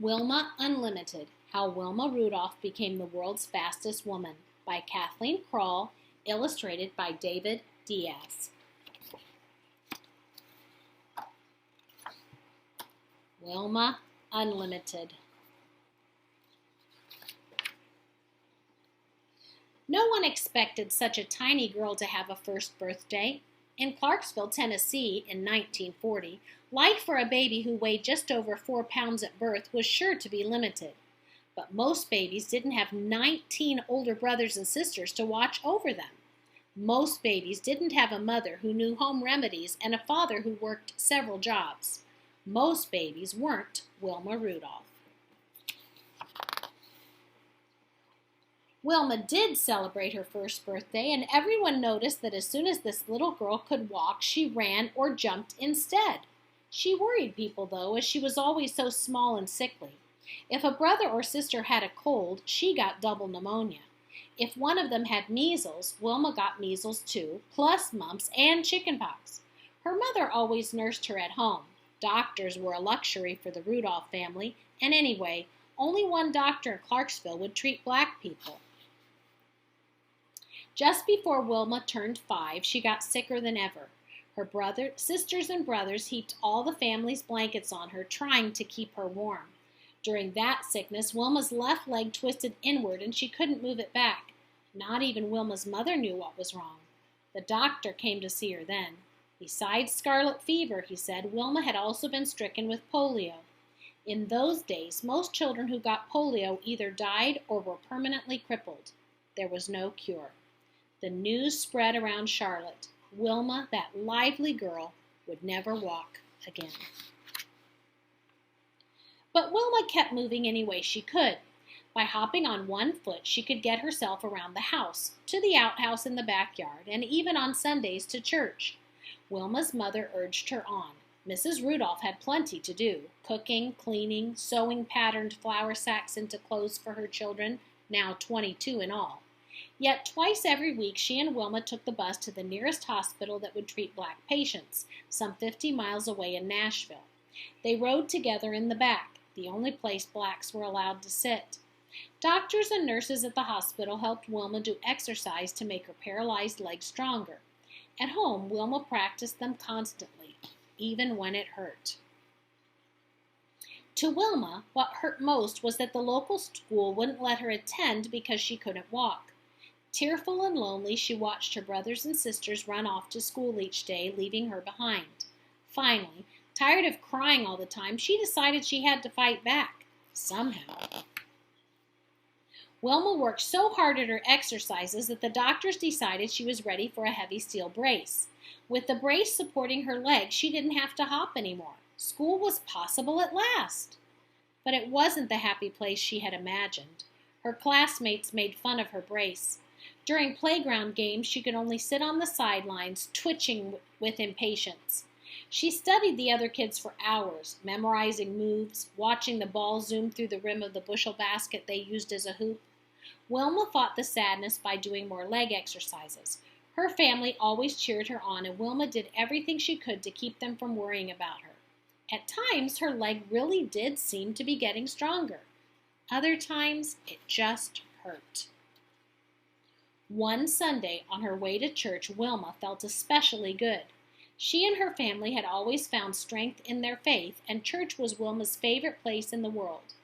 Wilma Unlimited, How Wilma Rudolph Became the World's Fastest Woman by Kathleen Kroll, illustrated by David Diaz. Wilma Unlimited. No one expected such a tiny girl to have a first birthday. In Clarksville, Tennessee, in 1940, life for a baby who weighed just over 4 pounds at birth was sure to be limited. But most babies didn't have 19 older brothers and sisters to watch over them. Most babies didn't have a mother who knew home remedies and a father who worked several jobs. Most babies weren't Wilma Rudolph. Wilma did celebrate her first birthday, and everyone noticed that as soon as this little girl could walk, she ran or jumped instead. She worried people, though, as she was always so small and sickly. If a brother or sister had a cold, she got double pneumonia. If one of them had measles, Wilma got measles too, plus mumps and chickenpox. Her mother always nursed her at home. Doctors were a luxury for the Rudolph family, and anyway, only one doctor in Clarksville would treat black people. Just before Wilma turned 5, she got sicker than ever. Her sisters and brothers heaped all the family's blankets on her, trying to keep her warm. During that sickness, Wilma's left leg twisted inward and she couldn't move it back. Not even Wilma's mother knew what was wrong. The doctor came to see her then. Besides scarlet fever, he said, Wilma had also been stricken with polio. In those days, most children who got polio either died or were permanently crippled. There was no cure. The news spread around Charlotte. Wilma, that lively girl, would never walk again. But Wilma kept moving any way she could. By hopping on one foot, she could get herself around the house, to the outhouse in the backyard, and even on Sundays to church. Wilma's mother urged her on. Mrs. Rudolph had plenty to do, cooking, cleaning, sewing patterned flour sacks into clothes for her children, now 22 in all. Yet twice every week she and Wilma took the bus to the nearest hospital that would treat black patients, some 50 miles away in Nashville. They rode together in the back, the only place blacks were allowed to sit. Doctors and nurses at the hospital helped Wilma do exercise to make her paralyzed legs stronger. At home, Wilma practiced them constantly, even when it hurt. To Wilma, what hurt most was that the local school wouldn't let her attend because she couldn't walk. Tearful and lonely, she watched her brothers and sisters run off to school each day, leaving her behind. Finally, tired of crying all the time, she decided she had to fight back, somehow. Wilma worked so hard at her exercises that the doctors decided she was ready for a heavy steel brace. With the brace supporting her legs, she didn't have to hop anymore. School was possible at last. But it wasn't the happy place she had imagined. Her classmates made fun of her brace. During playground games, she could only sit on the sidelines, twitching with impatience. She studied the other kids for hours, memorizing moves, watching the ball zoom through the rim of the bushel basket they used as a hoop. Wilma fought the sadness by doing more leg exercises. Her family always cheered her on, and Wilma did everything she could to keep them from worrying about her. At times, her leg really did seem to be getting stronger. Other times, it just hurt. One Sunday, on her way to church, Wilma felt especially good. She and her family had always found strength in their faith, and church was Wilma's favorite place in the world.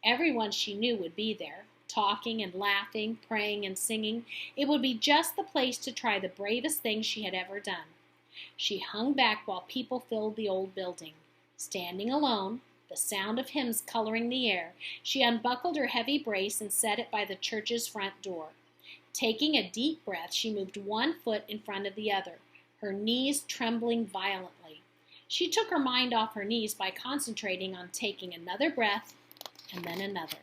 Everyone she knew would be there, talking and laughing, praying and singing. It would be just the place to try the bravest thing she had ever done. She hung back while people filled the old building. Standing alone, the sound of hymns coloring the air, she unbuckled her heavy brace and set it by the church's front door. Taking a deep breath, she moved one foot in front of the other, her knees trembling violently. She took her mind off her knees by concentrating on taking another breath and then another.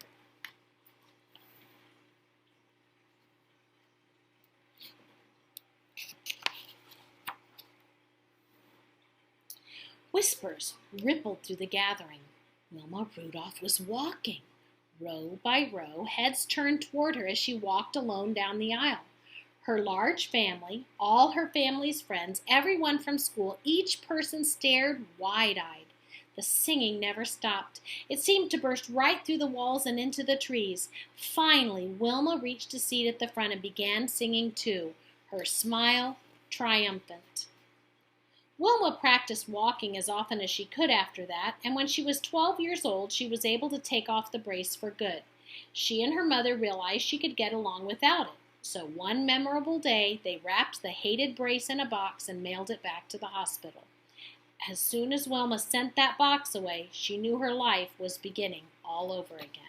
Whispers rippled through the gathering. Wilma Rudolph was walking. Row by row, heads turned toward her as she walked alone down the aisle. Her large family, all her family's friends, everyone from school, each person stared wide-eyed. The singing never stopped. It seemed to burst right through the walls and into the trees. Finally, Wilma reached a seat at the front and began singing too, her smile triumphant. Wilma practiced walking as often as she could after that, and when she was 12 years old, she was able to take off the brace for good. She and her mother realized she could get along without it. So one memorable day, they wrapped the hated brace in a box and mailed it back to the hospital. As soon as Wilma sent that box away, she knew her life was beginning all over again.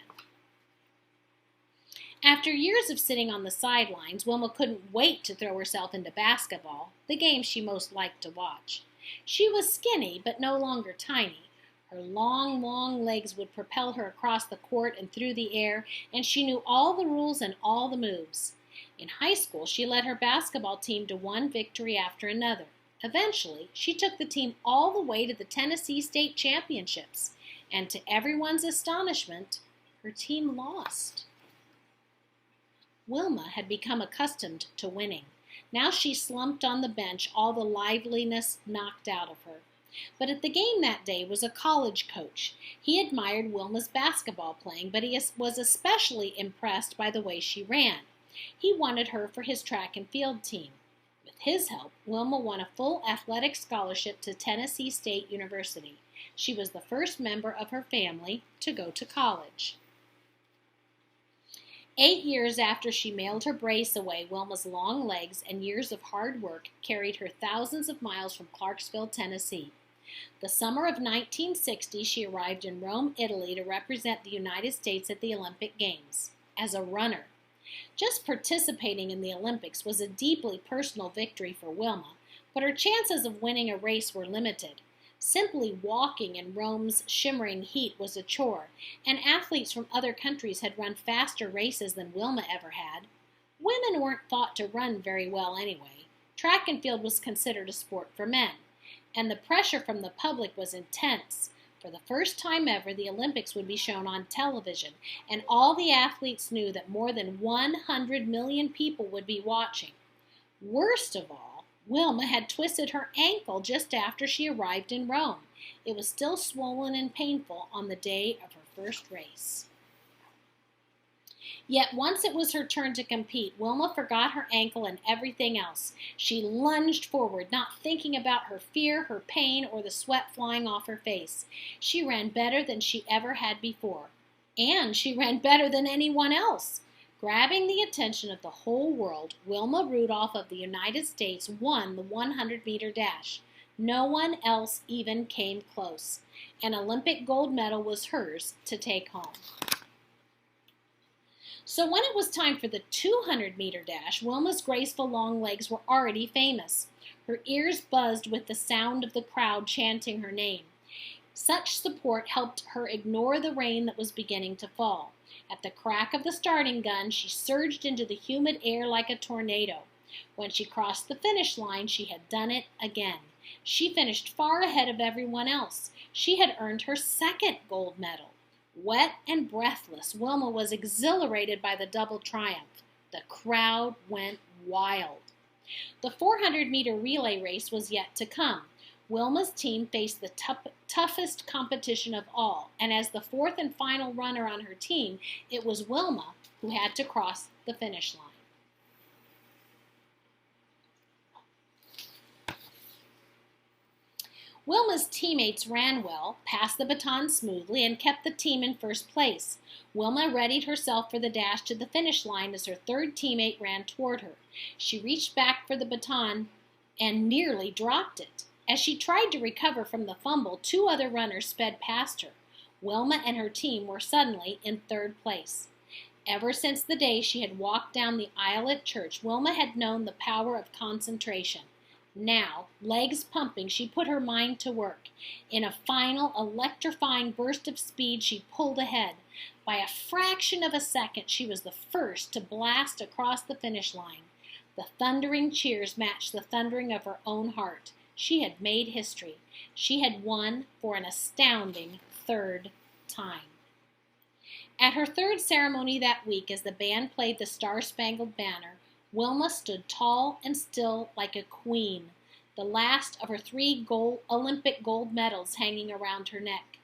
After years of sitting on the sidelines, Wilma couldn't wait to throw herself into basketball, the game she most liked to watch. She was skinny, but no longer tiny. Her long, long legs would propel her across the court and through the air, and she knew all the rules and all the moves. In high school, she led her basketball team to one victory after another. Eventually, she took the team all the way to the Tennessee State Championships, and to everyone's astonishment, her team lost. Wilma had become accustomed to winning. Now she slumped on the bench, all the liveliness knocked out of her. But at the game that day was a college coach. He admired Wilma's basketball playing, but he was especially impressed by the way she ran. He wanted her for his track and field team. With his help, Wilma won a full athletic scholarship to Tennessee State University. She was the first member of her family to go to college. 8 years after she mailed her brace away, Wilma's long legs and years of hard work carried her thousands of miles from Clarksville, Tennessee. The summer of 1960, she arrived in Rome, Italy to represent the United States at the Olympic Games as a runner. Just participating in the Olympics was a deeply personal victory for Wilma, but her chances of winning a race were limited. Simply walking in Rome's shimmering heat was a chore, and athletes from other countries had run faster races than Wilma ever had. Women weren't thought to run very well anyway. Track and field was considered a sport for men, and the pressure from the public was intense. For the first time ever, the Olympics would be shown on television, and all the athletes knew that more than 100 million people would be watching. Worst of all, Wilma had twisted her ankle just after she arrived in Rome. It was still swollen and painful on the day of her first race. Yet once it was her turn to compete, Wilma forgot her ankle and everything else. She lunged forward, not thinking about her fear, her pain, or the sweat flying off her face. She ran better than she ever had before. And she ran better than anyone else. Grabbing the attention of the whole world, Wilma Rudolph of the United States won the 100-meter dash. No one else even came close. An Olympic gold medal was hers to take home. So when it was time for the 200-meter dash, Wilma's graceful long legs were already famous. Her ears buzzed with the sound of the crowd chanting her name. Such support helped her ignore the rain that was beginning to fall. At the crack of the starting gun, she surged into the humid air like a tornado. When she crossed the finish line, she had done it again. She finished far ahead of everyone else. She had earned her second gold medal. Wet and breathless, Wilma was exhilarated by the double triumph. The crowd went wild. The 400-meter relay race was yet to come. Wilma's team faced the toughest competition of all, and as the fourth and final runner on her team, it was Wilma who had to cross the finish line. Wilma's teammates ran well, passed the baton smoothly, and kept the team in first place. Wilma readied herself for the dash to the finish line as her third teammate ran toward her. She reached back for the baton and nearly dropped it. As she tried to recover from the fumble, two other runners sped past her. Wilma and her team were suddenly in third place. Ever since the day she had walked down the aisle at church, Wilma had known the power of concentration. Now, legs pumping, she put her mind to work. In a final, electrifying burst of speed, she pulled ahead. By a fraction of a second, she was the first to blast across the finish line. The thundering cheers matched the thundering of her own heart. She had made history. She had won for an astounding third time. At her third ceremony that week, as the band played the Star-Spangled Banner, Wilma stood tall and still like a queen. The the last of her 3 Olympic gold medals hanging around her neck.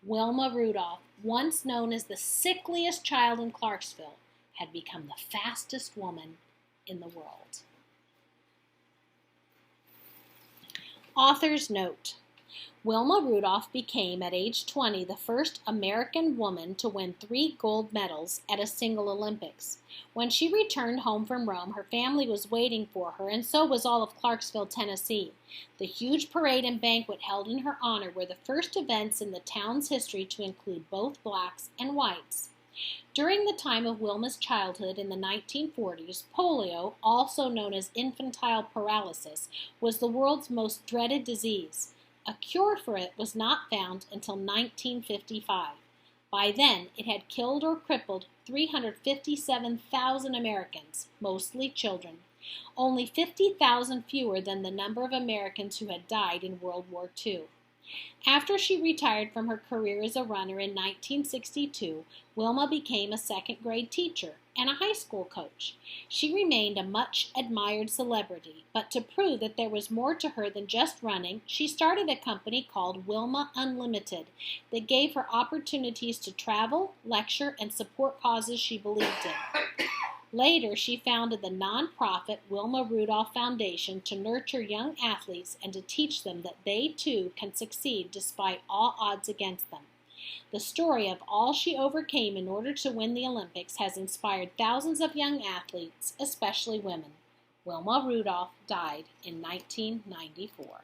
Wilma Rudolph, once known as the sickliest child in Clarksville, had become the fastest woman in the world. Author's note: Wilma Rudolph became, at age 20, the first American woman to win 3 gold medals at a single Olympics. When she returned home from Rome, her family was waiting for her, and so was all of Clarksville, Tennessee. The huge parade and banquet held in her honor were the first events in the town's history to include both blacks and whites. During the time of Wilma's childhood in the 1940s, polio, also known as infantile paralysis, was the world's most dreaded disease. A cure for it was not found until 1955. By then, it had killed or crippled 357,000 Americans, mostly children, only 50,000 fewer than the number of Americans who had died in World War II. After she retired from her career as a runner in 1962, Wilma became a second-grade teacher and a high school coach. She remained a much-admired celebrity, but to prove that there was more to her than just running, she started a company called Wilma Unlimited that gave her opportunities to travel, lecture, and support causes she believed in. Later, she founded the nonprofit Wilma Rudolph Foundation to nurture young athletes and to teach them that they, too, can succeed despite all odds against them. The story of all she overcame in order to win the Olympics has inspired thousands of young athletes, especially women. Wilma Rudolph died in 1994.